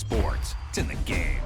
sports. It's in the game.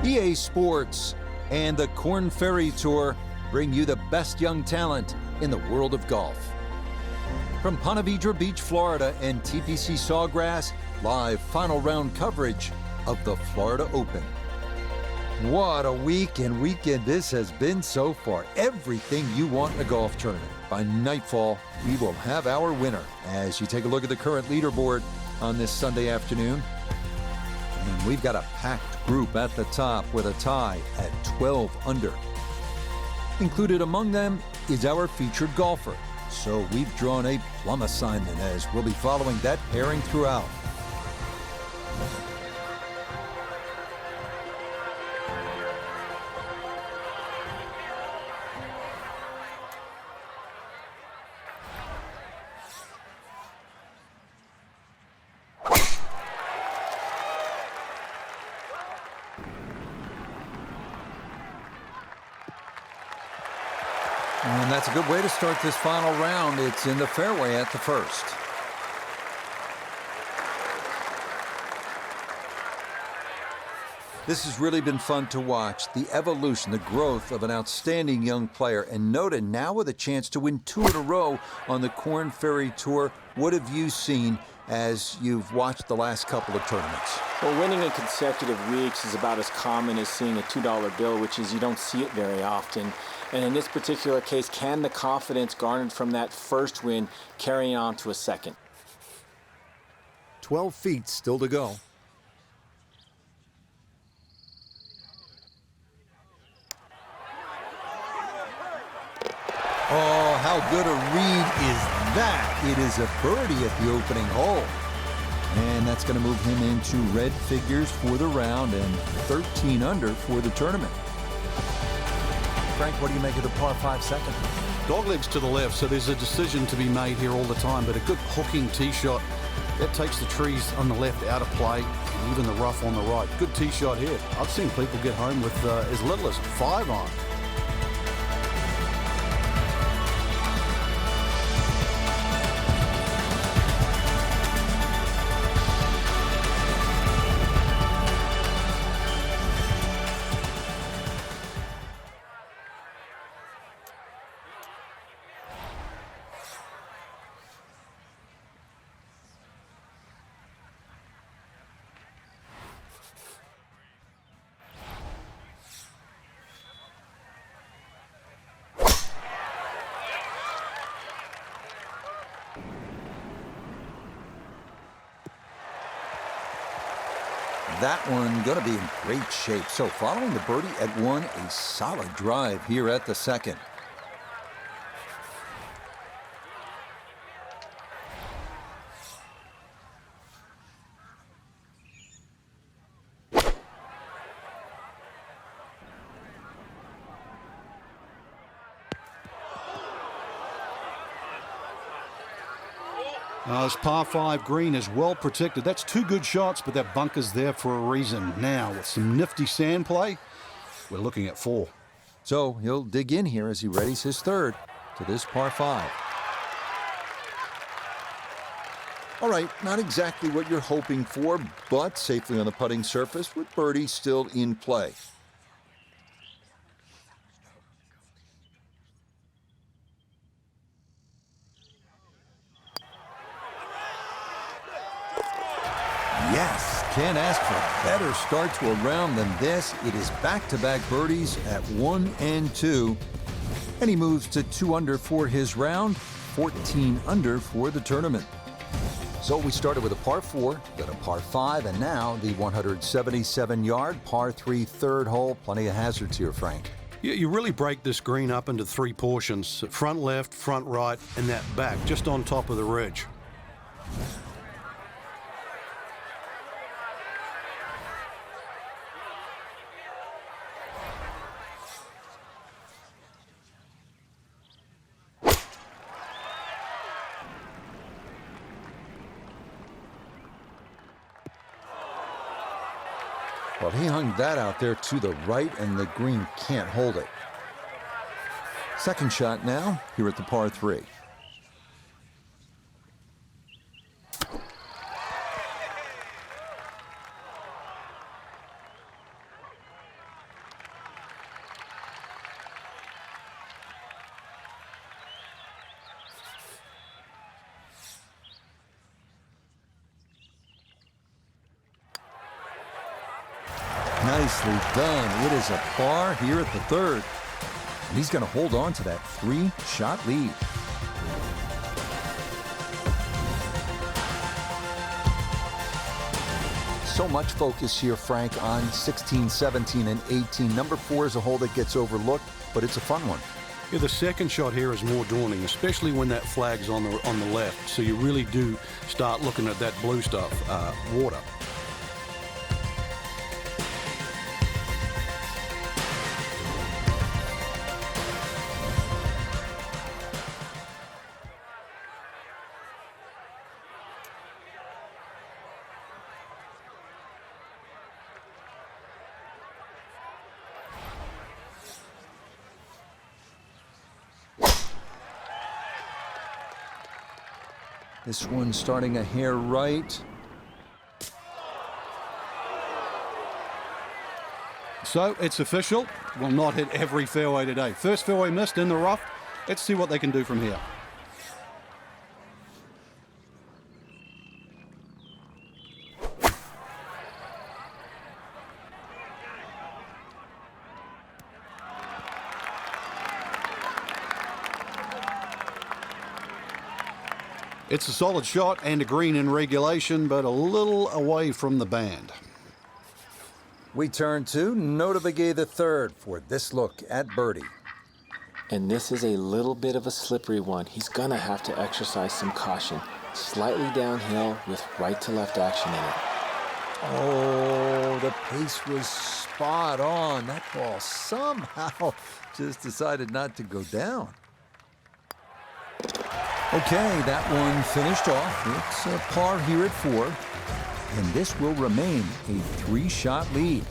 EA Sports and the Korn Ferry Tour bring you the best young talent in the world of golf. From Ponte Vedra Beach, Florida and TPC Sawgrass, live final round coverage of the Florida Open. What a week and weekend this has been so far. Everything you want in a golf tournament. By nightfall, we will have our winner as you take a look at the current leaderboard on this Sunday afternoon. And we've got a packed group at the top with a tie at 12 under. Included among them is our featured golfer. So we've drawn a plum assignment as we'll be following that pairing throughout. And that's a good way to start this final round. It's in the fairway at the first. This has really been fun to watch. The evolution, the growth of an outstanding young player. And Noda now with a chance to win 2 in a row on the Korn Ferry Tour. What have you seen as you've watched the last couple of tournaments? Well, winning in consecutive weeks is about as common as seeing a $2 bill, which is you don't see it very often. And in this particular case, can the confidence garnered from that first win carry on to a second? 12 feet still to go. Oh, how good a read is that? It is a birdie at the opening hole. And that's going to move him into red figures for the round and 13 under for the tournament. Frank, what do you make of the par 5 second? Doglegs to the left, so there's a decision to be made here all the time, but a good hooking tee shot. That takes the trees on the left out of play, and even the rough on the right. Good tee shot here. I've seen people get home with as little as 5 on. That one going to be in great shape. So following the birdie at 1, a solid drive here at the second. This par 5 green is well protected. That's 2 good shots, but that bunker's there for a reason. Now, with some nifty sand play, we're looking at 4. So he'll dig in here as he readies his third to this par 5. All right, not exactly what you're hoping for, but safely on the putting surface with birdie still in play. Yes, can't ask for a better start to a round than this. It is back-to-back birdies at 1 and 2. And he moves to 2 under for his round, 14 under for the tournament. So we started with a par 4, then a par 5, and now the 177-yard par 3 third hole. Plenty of hazards here, Frank. Yeah, you really break this green up into 3 portions. Front left, front right, and that back, just on top of the ridge. Well, he hung that out there to the right, and the green can't hold it. Second shot now, here at the par 3. Nicely done. It is a par here at the third. And he's going to hold on to that 3-shot lead. So much focus here, Frank, on 16, 17, and 18. Number 4 is a hole that gets overlooked, but it's a fun one. Yeah, the second shot here is more daunting, especially when that flag's on the left. So you really do start looking at that blue stuff, water. This one starting a hair right. So it's official. Will not hit every fairway today. First fairway missed in the rough. Let's see what they can do from here. It's a solid shot and a green in regulation, but a little away from the band. We turn to Notavigay the third for this look at birdie. And this is a little bit of a slippery one. He's gonna have to exercise some caution. Slightly downhill with right to left action in it. Oh, the pace was spot on. That ball somehow just decided not to go down. Okay, that one finished off. It's a par here at 4, and this will remain a 3-shot lead.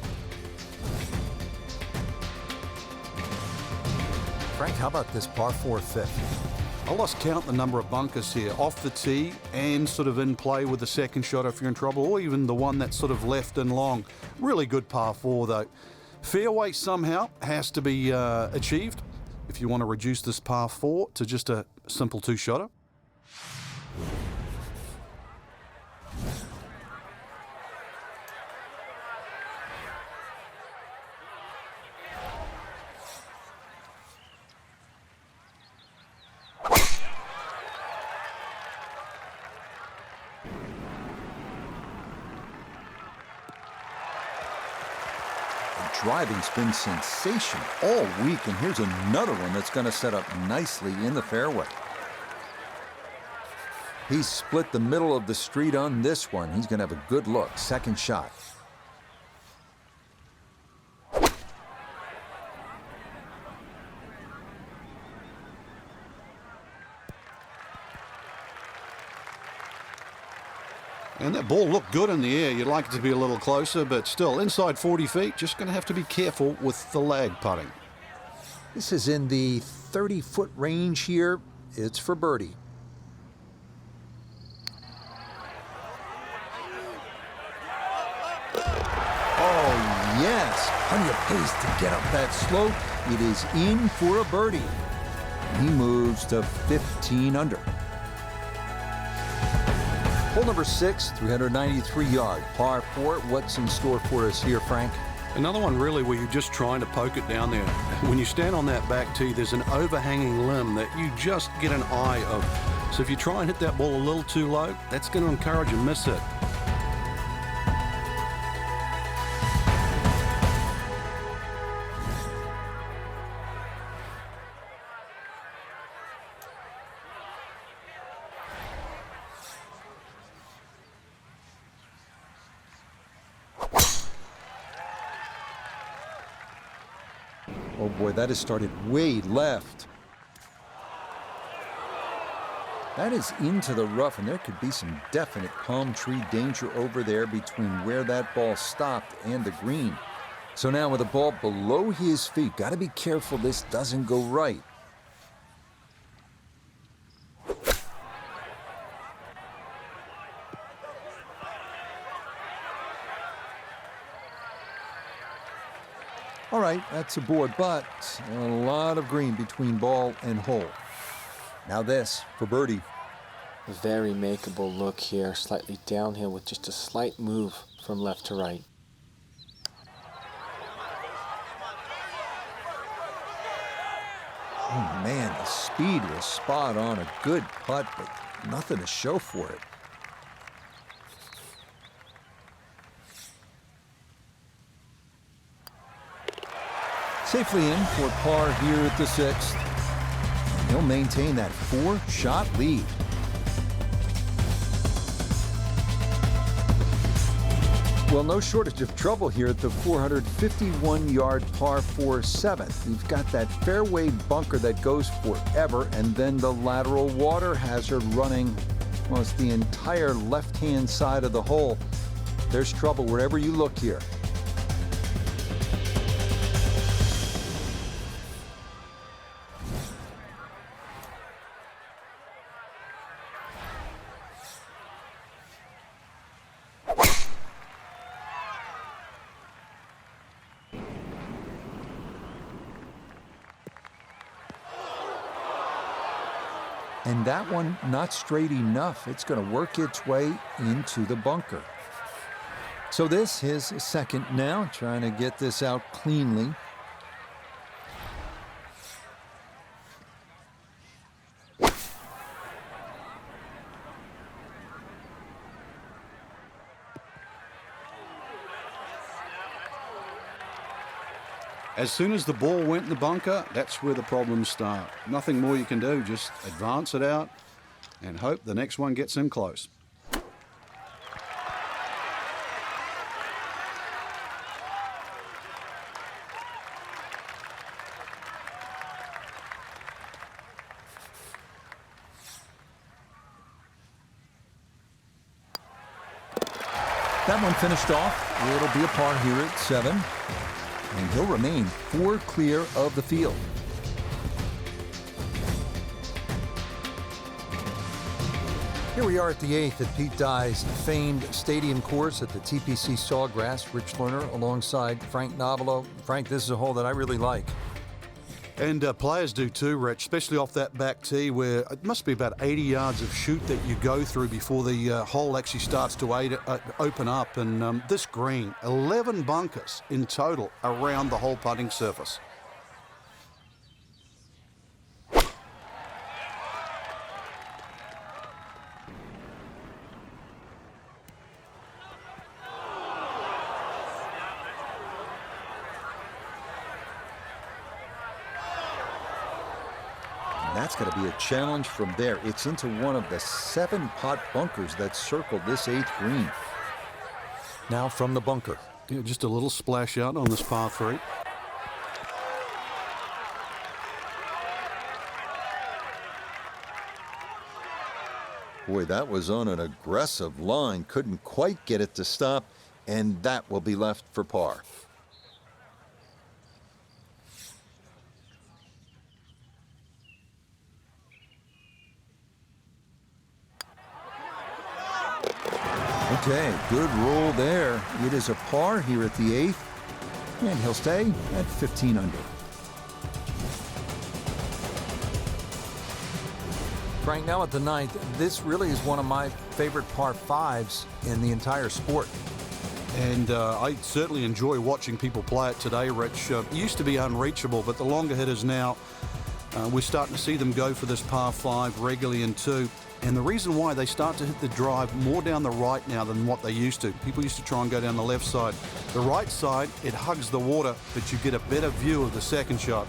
Frank, how about this par 4 fifth? I lost count the number of bunkers here, off the tee and sort of in play with the second shot if you're in trouble, or even the one that's sort of left and long. Really good par 4 though. Fairway somehow has to be achieved if you want to reduce this par 4 to just a simple 2-shotter. Driving's been sensational all week, and here's another one that's going to set up nicely in the fairway. He split the middle of the street on this one. He's going to have a good look. Second shot. And that ball looked good in the air. You'd like it to be a little closer, but still inside 40 feet. Just going to have to be careful with the lag putting. This is in the 30-foot range here. It's for birdie. Oh, yes. Plenty of pace to get up that slope. It is in for a birdie. He moves to 15 under. Hole number 6, 393-yard, par 4. What's in store for us here, Frank? Another one really where you're just trying to poke it down there. When you stand on that back tee, there's an overhanging limb that you just get an eye of. So if you try and hit that ball a little too low, that's going to encourage a miss hit. Oh boy, that has started way left. That is into the rough, and there could be some definite palm tree danger over there between where that ball stopped and the green. So now with the ball below his feet, got to be careful this doesn't go right. All right, that's a board, but a lot of green between ball and hole. Now this for birdie. Very makeable look here, slightly downhill with just a slight move from left to right. Oh, man, the speed was spot on. A good putt, but nothing to show for it. Safely in for par here at the 6th. And he'll maintain that 4-shot lead. Well, no shortage of trouble here at the 451-yard par 4 7th. You've got that fairway bunker that goes forever, and then the lateral water hazard running almost the entire left-hand side of the hole. There's trouble wherever you look here. And that one not straight enough. It's going to work its way into the bunker. So this, his second now, trying to get this out cleanly. As soon as the ball went in the bunker, that's where the problems start. Nothing more you can do, just advance it out and hope the next one gets in close. That one finished off. It'll be a par here at 7. And he'll remain 4 clear of the field. Here we are at the 8th at Pete Dye's famed stadium course at the TPC Sawgrass. Rich Lerner alongside Frank Nobilo. Frank, this is a hole that I really like. And players do too, Rich, especially off that back tee where it must be about 80 yards of shoot that you go through before the hole actually starts to open up. And this green, 11 bunkers in total around the whole putting surface. That's going to be a challenge from there. It's into one of the 7 pot bunkers that circle this 8th green. Now from the bunker. Yeah, just a little splash out on this par 3. Boy, that was on an aggressive line. Couldn't quite get it to stop, and that will be left for par. Okay, good roll there. It is a par here at the 8th, and he'll stay at 15 under. Frank, now at the 9th, this really is one of my favorite par 5s in the entire sport. And I certainly enjoy watching people play it today, Rich. It used to be unreachable, but the longer hitters now, we're starting to see them go for this par 5 regularly in 2. And the reason why they start to hit the drive more down the right now than what they used to. People used to try and go down the left side. The right side, it hugs the water, but you get a better view of the second shot.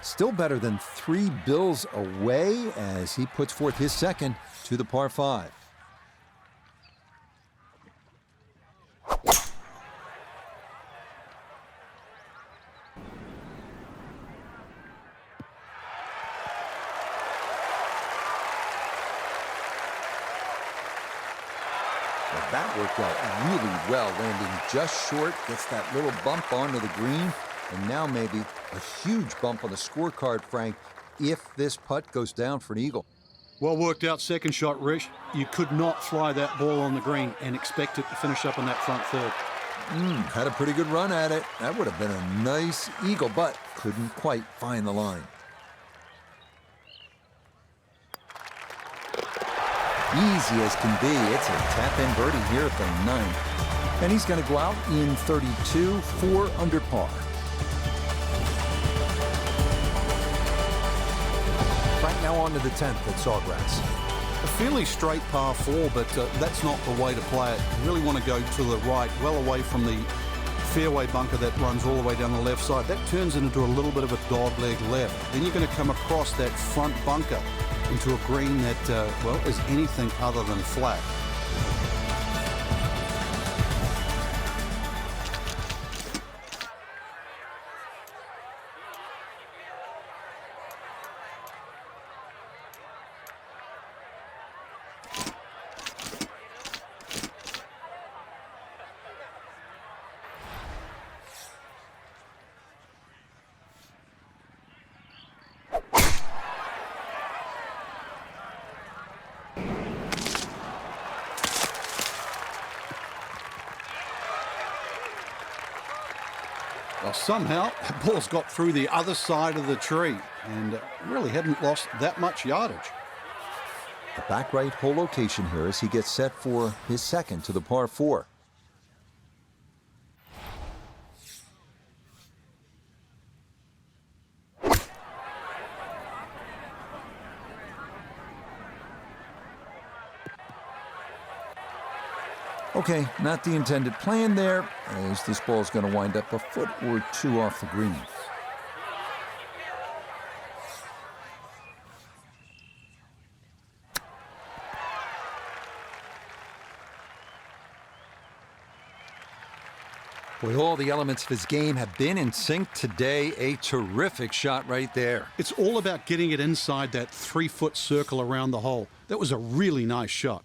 Still better than 3 bills away as he puts forth his second to the par 5. That worked out really well, landing just short, gets that little bump onto the green. And now maybe a huge bump on the scorecard, Frank, if this putt goes down for an eagle. Well worked out second shot, Rish. You could not fly that ball on the green and expect it to finish up in that front third. Had a pretty good run at it. That would have been a nice eagle, but couldn't quite find the line. Easy as can be. It's a tap-in birdie here at the 9th. And he's going to go out in 32, 4 under par. Right now on to the 10th at Sawgrass. A fairly straight par 4, but that's not the way to play it. You really want to go to the right, well away from the fairway bunker that runs all the way down the left side. That turns it into a little bit of a dog leg left. Then you're going to come across that front bunker into a green that, well, is anything other than flat. Well, somehow the ball's got through the other side of the tree and really hadn't lost that much yardage. The back right hole location here as he gets set for his second to the par 4. Okay, not the intended plan there, as this ball's going to wind up a foot or 2 off the green. Boy, all the elements of his game have been in sync today. A terrific shot right there. It's all about getting it inside that 3-foot circle around the hole. That was a really nice shot.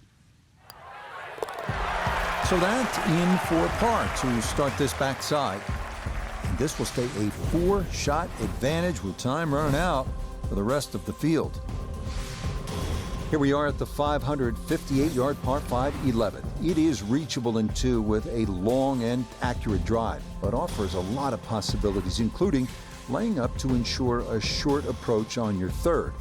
So that's in for par to start this backside. And this will stay a 4-shot advantage with time running out for the rest of the field. Here we are at the 558-yard par 5 11. It is reachable in 2 with a long and accurate drive, but offers a lot of possibilities, including laying up to ensure a short approach on your 3rd.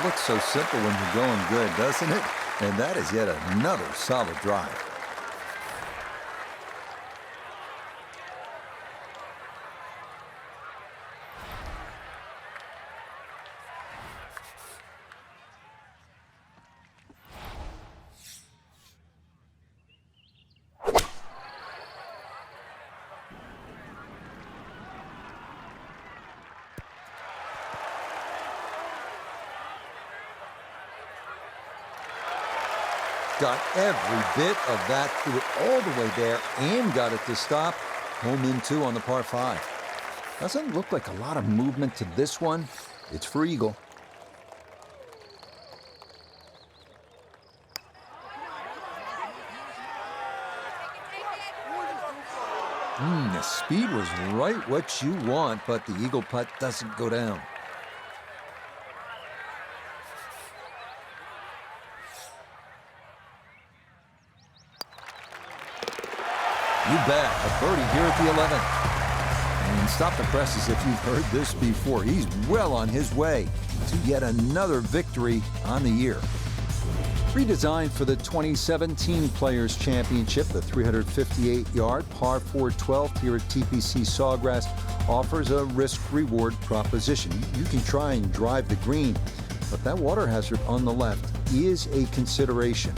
Looks so simple when you're going good, doesn't it? And that is yet another solid drive. Got every bit of that, threw it all the way there and got it to stop. Home in 2 on the par 5. Doesn't look like a lot of movement to this one. It's for eagle. The speed was right what you want, but the eagle putt doesn't go down. You bet, a birdie here at the 11th. And stop the presses if you've heard this before. He's well on his way to yet another victory on the year. Redesigned for the 2017 Players Championship, the 358-yard par 4 12th here at TPC Sawgrass offers a risk-reward proposition. You can try and drive the green, but that water hazard on the left is a consideration.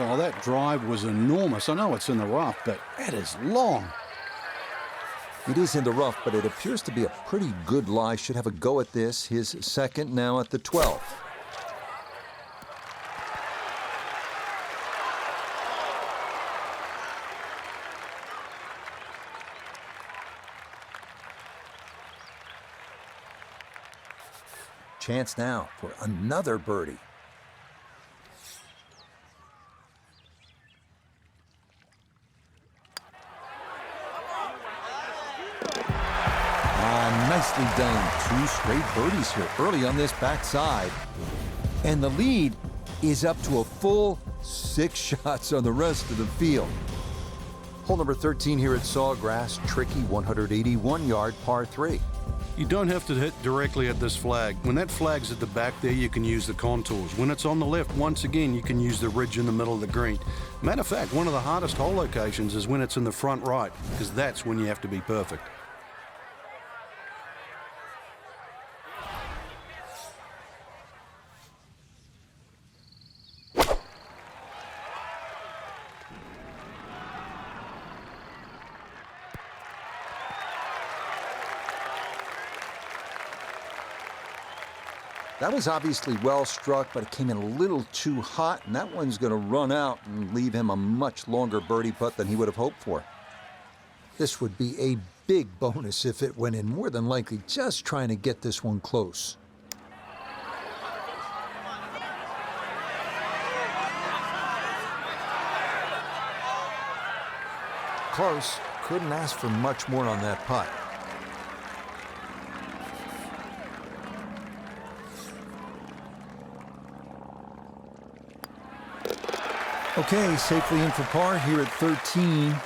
Well, that drive was enormous. I know it's in the rough, but that is long. It is in the rough, but it appears to be a pretty good lie. Should have a go at this. His second now at the 12th. Chance now for another birdie. Nicely done. 2 straight birdies here early on this backside. And the lead is up to a full 6 shots on the rest of the field. Hole number 13 here at Sawgrass, tricky 181-yard par 3. You don't have to hit directly at this flag. When that flag's at the back there, you can use the contours. When it's on the left, once again, you can use the ridge in the middle of the green. Matter of fact, one of the hardest hole locations is when it's in the front right, because that's when you have to be perfect. That was obviously well struck, but it came in a little too hot, and that one's going to run out and leave him a much longer birdie putt than he would have hoped for. This would be a big bonus if it went in, more than likely just trying to get this one close. Close. Couldn't ask for much more on that putt. Okay, safely in for par here at 13.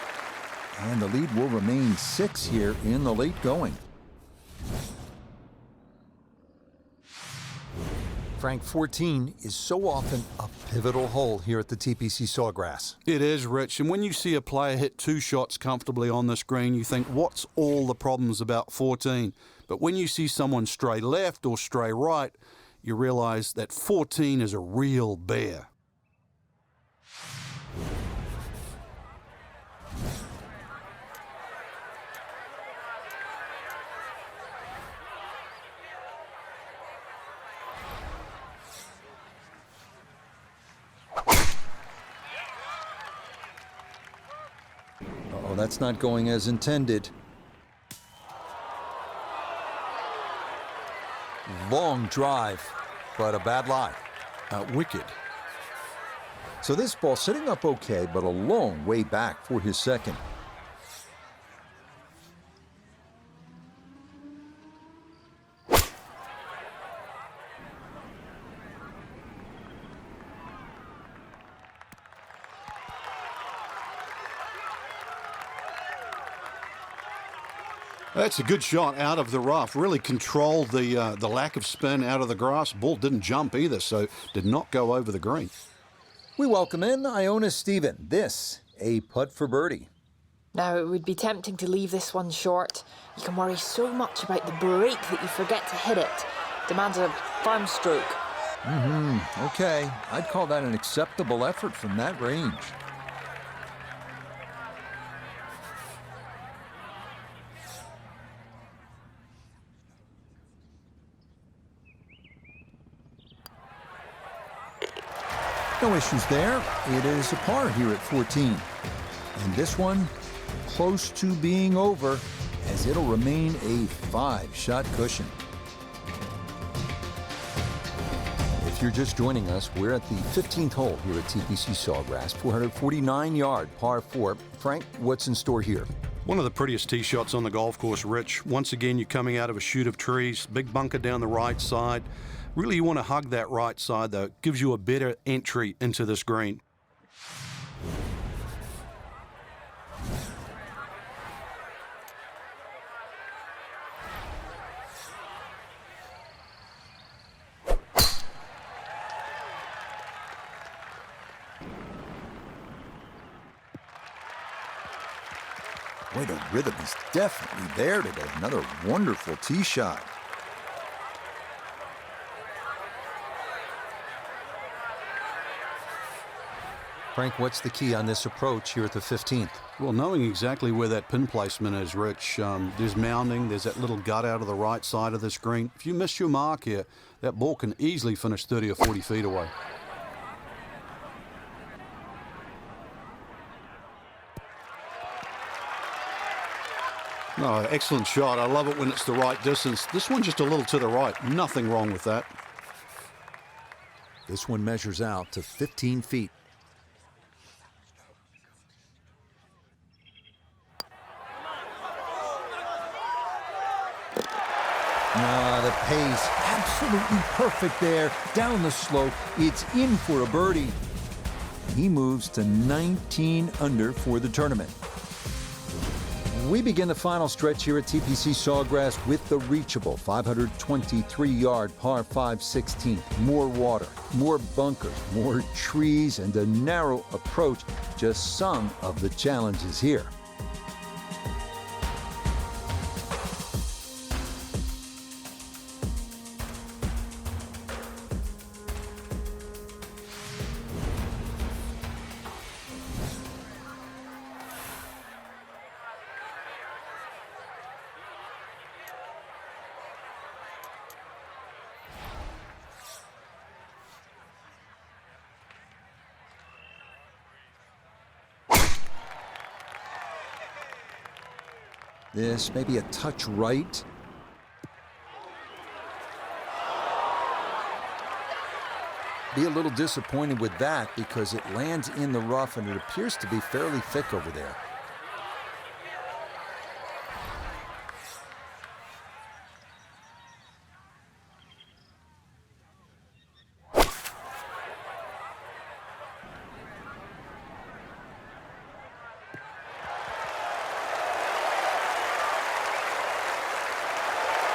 And the lead will remain 6 here in the late going. Frank, 14 is so often a pivotal hole here at the TPC Sawgrass. It is, Rich, and when you see a player hit 2 shots comfortably on this green, you think, what's all the problems about 14? But when you see someone stray left or stray right, you realize that 14 is a real bear. Oh, that's not going as intended. Long drive, but a bad lie. Wicked. So this ball sitting up okay, but a long way back for his second. That's a good shot out of the rough. Really controlled the lack of spin out of the grass. Ball didn't jump either, so did not go over the green. We welcome in Iona Stephen. This, a putt for birdie. Now, it would be tempting to leave this one short. You can worry so much about the break that you forget to hit it. Demands a firm stroke. Okay, I'd call that an acceptable effort from that range. No issues there. It is a par here at 14. And this one, close to being over, as it'll remain a 5-shot cushion. If you're just joining us, we're at the 15th hole here at TPC Sawgrass, 449-yard par 4. Frank, what's in store here? One of the prettiest tee shots on the golf course, Rich. Once again, you're coming out of a chute of trees, big bunker down the right side. Really, you want to hug that right side, though. It gives you a better entry into this green. Boy, the rhythm is definitely there today. Another wonderful tee shot. Frank, what's the key on this approach here at the 15th? Well, knowing exactly where that pin placement is, Rich. There's mounding, there's that little gut out of the right side of this green. If you miss your mark here, that ball can easily finish 30 or 40 feet away. Oh, excellent shot. I love it when it's the right distance. This one just a little to the right. Nothing wrong with that. This one measures out to 15 feet. The pace, absolutely perfect there. Down the slope, it's in for a birdie. He moves to 19 under for the tournament. We begin the final stretch here at TPC Sawgrass with the reachable 523-yard par 5 16th. More water, more bunkers, more trees, and a narrow approach. Just some of the challenges here. This may be a touch right. Be a little disappointed with that because it lands in the rough and it appears to be fairly thick over there.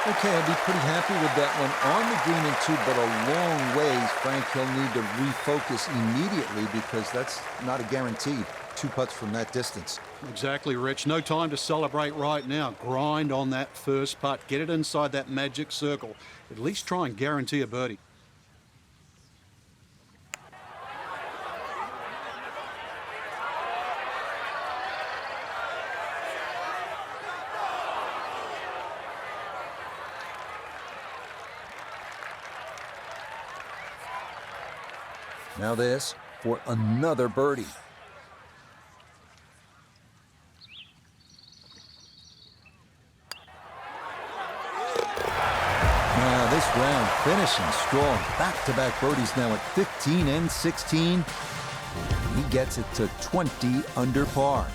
Okay, I'll be pretty happy with that one on the green and two, but a long ways. Frank, he'll need to refocus immediately because that's not a guaranteed 2 putts from that distance. Exactly, Rich. No time to celebrate right now. Grind on that first putt. Get it inside that magic circle. At least try and guarantee a birdie. Now this for another birdie. Now this round finishing strong. Back-to-back birdies now at 15 and 16. He gets it to 20 under par.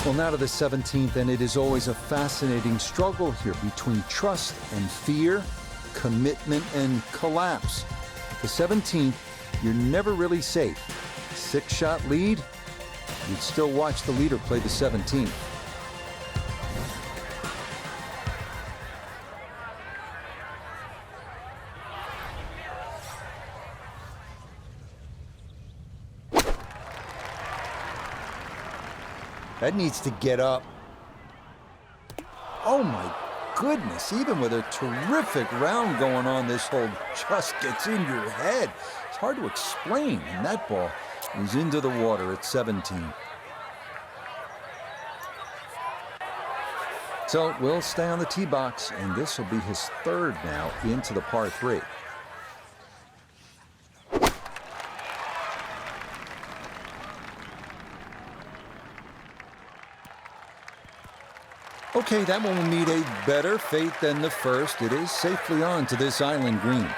Well, now to the 17th, and it is always a fascinating struggle here between trust and fear, commitment and collapse. The 17th, you're never really safe. 6-shot lead, you'd still watch the leader play the 17th. That needs to get up. Oh my goodness, even with a terrific round going on, this hole just gets in your head. It's hard to explain, and that ball is into the water at 17. So we'll stay on the tee box, and this will be his third now into the par 3. Okay, that one will meet a better fate than the first. It is safely on to this island green.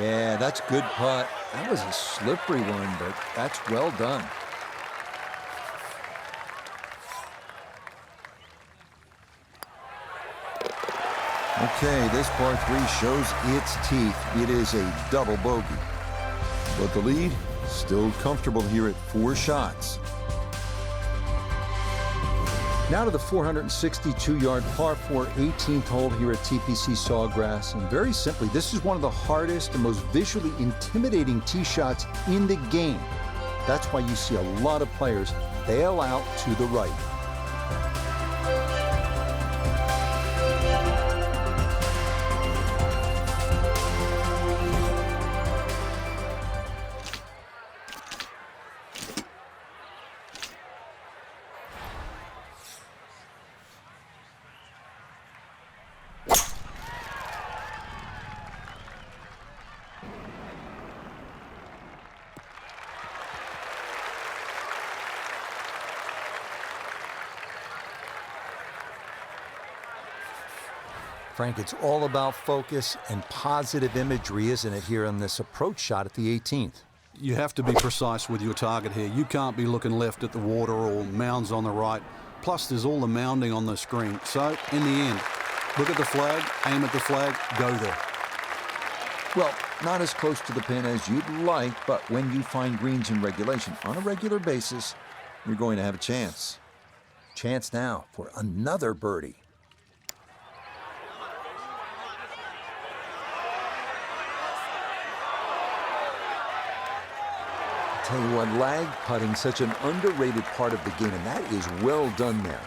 Yeah, that's good putt. That was a slippery one, but that's well done. Okay, this par 3 shows its teeth. It is a double bogey. But the lead, still comfortable here at 4 shots. Now to the 462-yard par 4 18th hole here at TPC Sawgrass. And very simply, this is one of the hardest and most visually intimidating tee shots in the game. That's why you see a lot of players bail out to the right. Frank, it's all about focus and positive imagery, isn't it, here on this approach shot at the 18th? You have to be precise with your target here. You can't be looking left at the water or mounds on the right. Plus, there's all the mounding on the screen. So, in the end, look at the flag, aim at the flag, go there. Well, not as close to the pin as you'd like, but when you find greens in regulation on a regular basis, you're going to have a chance. Chance now for another birdie. Tell you what, lag putting, such an underrated part of the game, and that is well done there.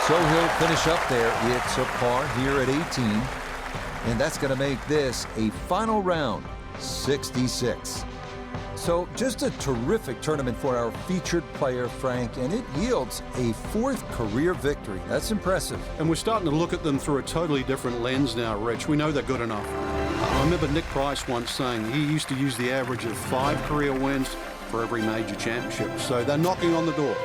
So he'll finish up there. It's a par here at 18, and that's going to make this a final round 66. So just a terrific tournament for our featured player, Frank, and it yields a 4th career victory. That's impressive. And we're starting to look at them through a totally different lens now, Rich. We know they're good enough. I remember Nick Price once saying he used to use the average of 5 career wins for every major championship. So they're knocking on the door.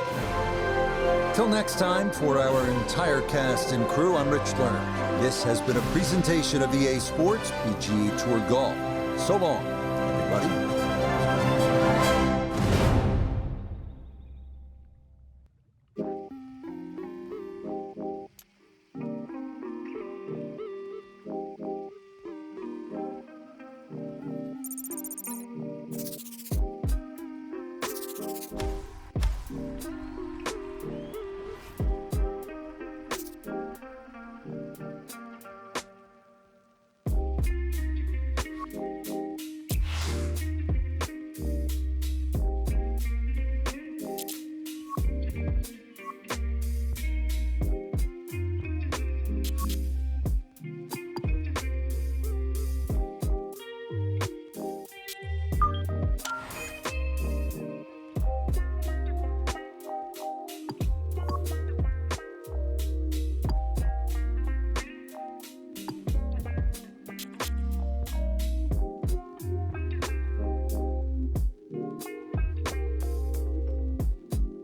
Till next time, for our entire cast and crew, I'm Rich Lerner. This has been a presentation of EA Sports PGA Tour Golf. So long.